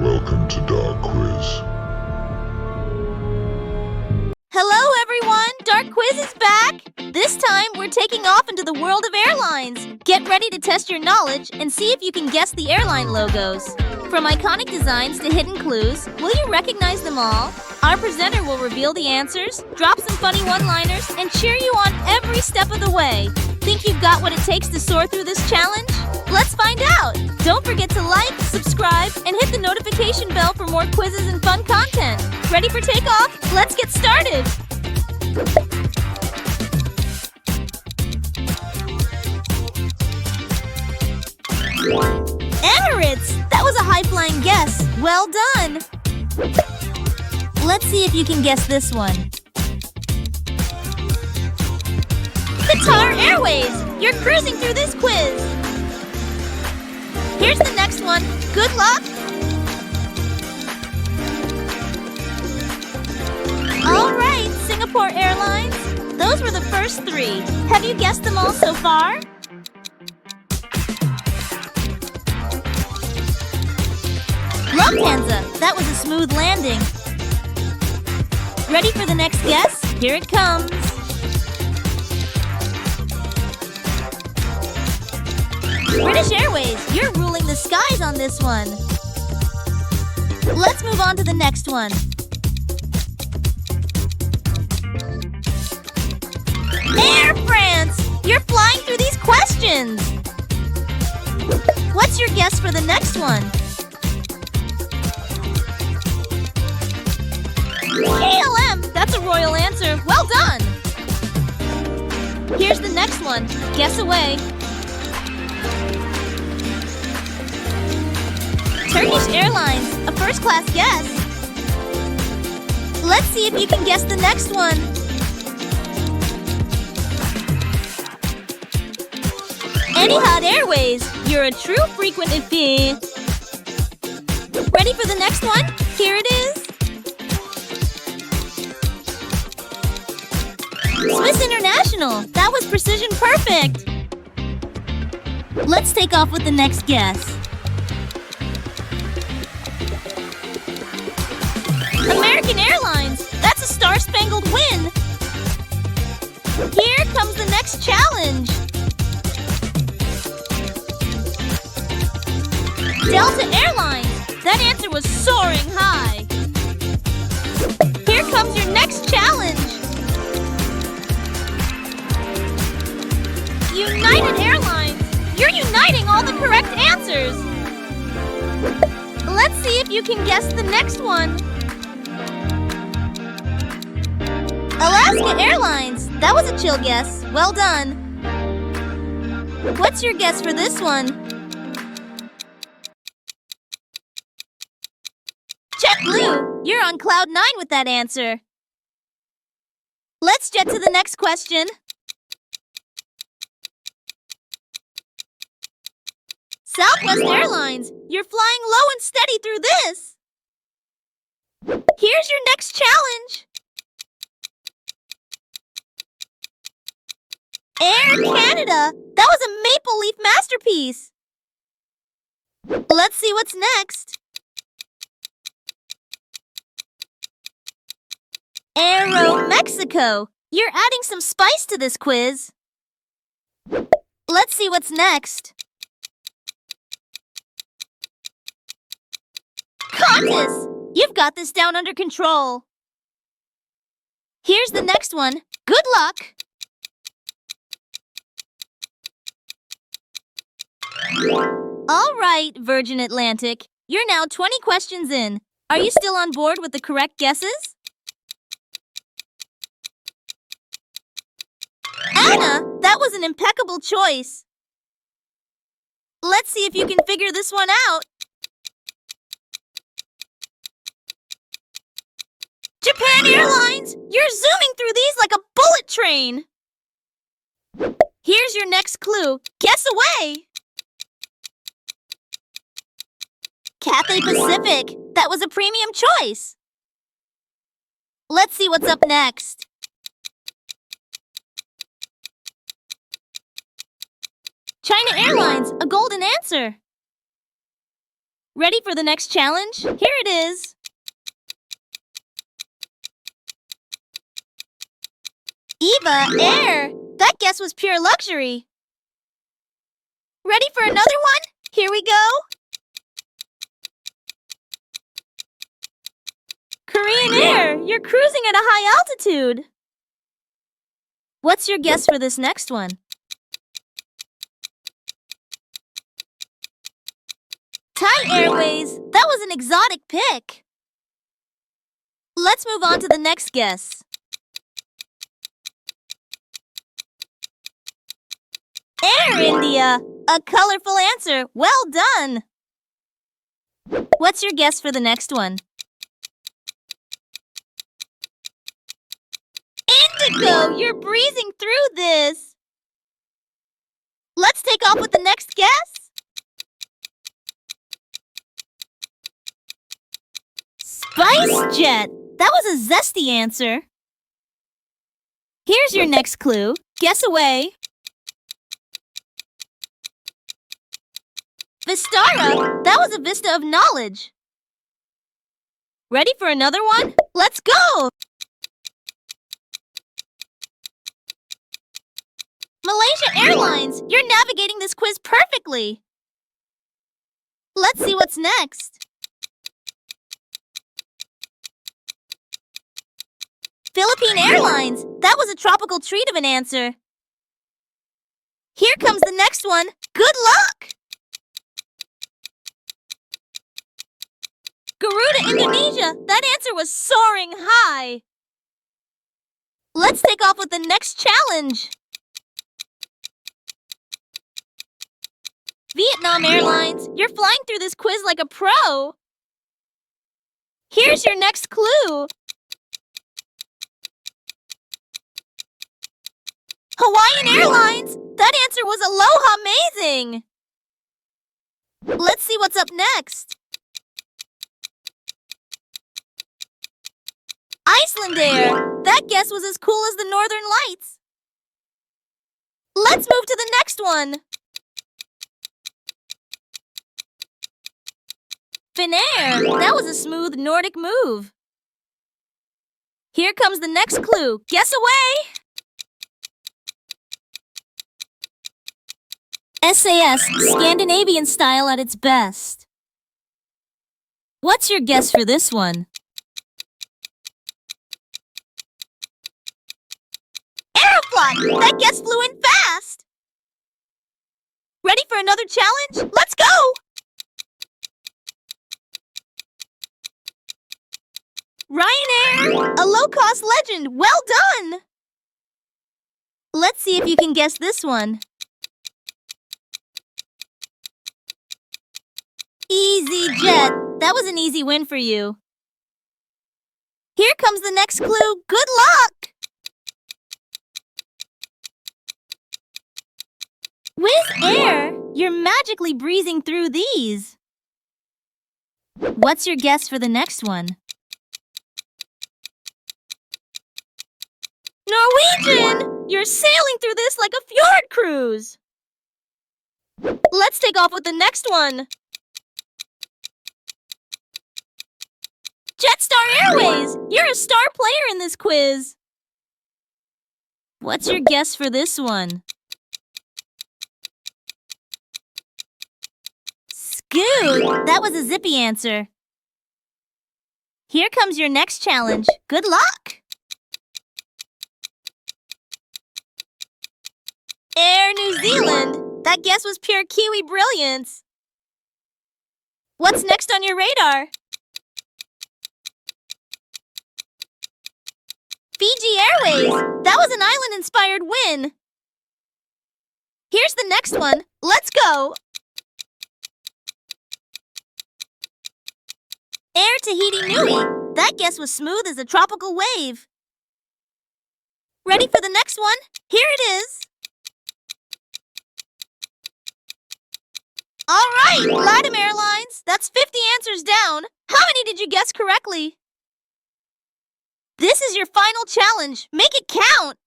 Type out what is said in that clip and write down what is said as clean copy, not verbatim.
Welcome to Dark Quiz. Hello everyone! Dark Quiz is back! This time we're taking off into the world of airlines. Get ready to test your knowledge and see if you can guess the airline logos. From iconic designs to hidden clues, will you recognize them all? Our presenter will reveal the answers, drop some funny one-liners, and cheer you on every step of the way. Think you've got what it takes to soar through this challenge? Let's find out! Don't forget to like, subscribe, and hit the notification bell for more quizzes and fun content. Ready for takeoff? Let's get started! Emirates! That was a high-flying guess. Well done! Let's see if you can guess this one. Qatar Airways! You're cruising through this quiz! Here's the next one. Good luck! Alright, Singapore Airlines. Those were the first three. Have you guessed them all so far? Lufthansa. That was a smooth landing. Ready for the next guess? Here it comes. British Airways, you're ruling the skies on this one. Let's move on to the next one. Air France, you're flying through these questions. What's your guess for the next one? KLM, that's a royal answer. Well done. Here's the next one. Guess away. Turkish Airlines, a first-class guess. Let's see if you can guess the next one. Etihad Airways, you're a true frequent flyer. Ready for the next one? Here it is. Swiss International, that was precision perfect. Let's take off with the next guess. American Airlines, that's a star-spangled win. Here comes the next challenge. Delta Airlines, that answer was soaring high. Here comes your next challenge. United Airlines, you're uniting all the correct answers. Let's see if you can guess the next one. Alaska Airlines, that was a chill guess. Well done. What's your guess for this one? JetBlue, you're on cloud 9 with that answer. Let's jet to the next question. Southwest Airlines, you're flying low and steady through this. Here's your next challenge. Air Canada, that was a maple leaf masterpiece. Let's see what's next. Aero Mexico, you're adding some spice to this quiz. Let's see what's next. Qantas, you've got this down under control. Here's the next one. Good luck. All right, Virgin Atlantic. You're now 20 questions in. Are you still on board with the correct guesses? Anna, that was an impeccable choice. Let's see if you can figure this one out. Japan Airlines, you're zooming through these like a bullet train. Here's your next clue. Guess away. Cathay Pacific, that was a premium choice. Let's see what's up next. China Airlines, a golden answer. Ready for the next challenge? Here it is. Eva, Air! That guess was pure luxury. Ready for another one? Here we go. Korean Air, you're cruising at a high altitude. What's your guess for this next one? Thai Airways, that was an exotic pick. Let's move on to the next guess. Air India, a colorful answer. Well done. What's your guess for the next one? Indigo, you're breezing through this. Let's take off with the next guess. Spice Jet, that was a zesty answer. Here's your next clue. Guess away. Vistara, that was a vista of knowledge. Ready for another one? Let's go! Malaysia Airlines, you're navigating this quiz perfectly. Let's see what's next. Philippine Airlines, that was a tropical treat of an answer. Here comes the next one. Good luck! Garuda Indonesia, that answer was soaring high. Let's take off with the next challenge. Vietnam Airlines, you're flying through this quiz like a pro. Here's your next clue. Hawaiian Airlines, that answer was aloha amazing. Let's see what's up next. Iceland Air, that guess was as cool as the Northern Lights. Let's move to the next one. Finnair, that was a smooth Nordic move. Here comes the next clue. Guess away! SAS, Scandinavian style at its best. What's your guess for this one? Aeroflot, that guess flew in fast. Ready for another challenge? Let's go! Ryanair, a low-cost legend. Well done! Let's see if you can guess this one. EasyJet, that was an easy win for you. Here comes the next clue. Good luck! Wizz Air, you're magically breezing through these. What's your guess for the next one? Norwegian! You're sailing through this like a fjord cruise. Let's take off with the next one. Jetstar Airways! You're a star player in this quiz. What's your guess for this one? Scoot! That was a zippy answer. Here comes your next challenge. Good luck! Air New Zealand! That guess was pure Kiwi brilliance. What's next on your radar? Fiji Airways! That was an island-inspired win. Here's the next one. Let's go! Air Tahiti Nui! That guess was smooth as a tropical wave. Ready for the next one? Here it is. All right, LATAM Airlines. That's 50 answers down. How many did you guess correctly? This is your final challenge. Make it count.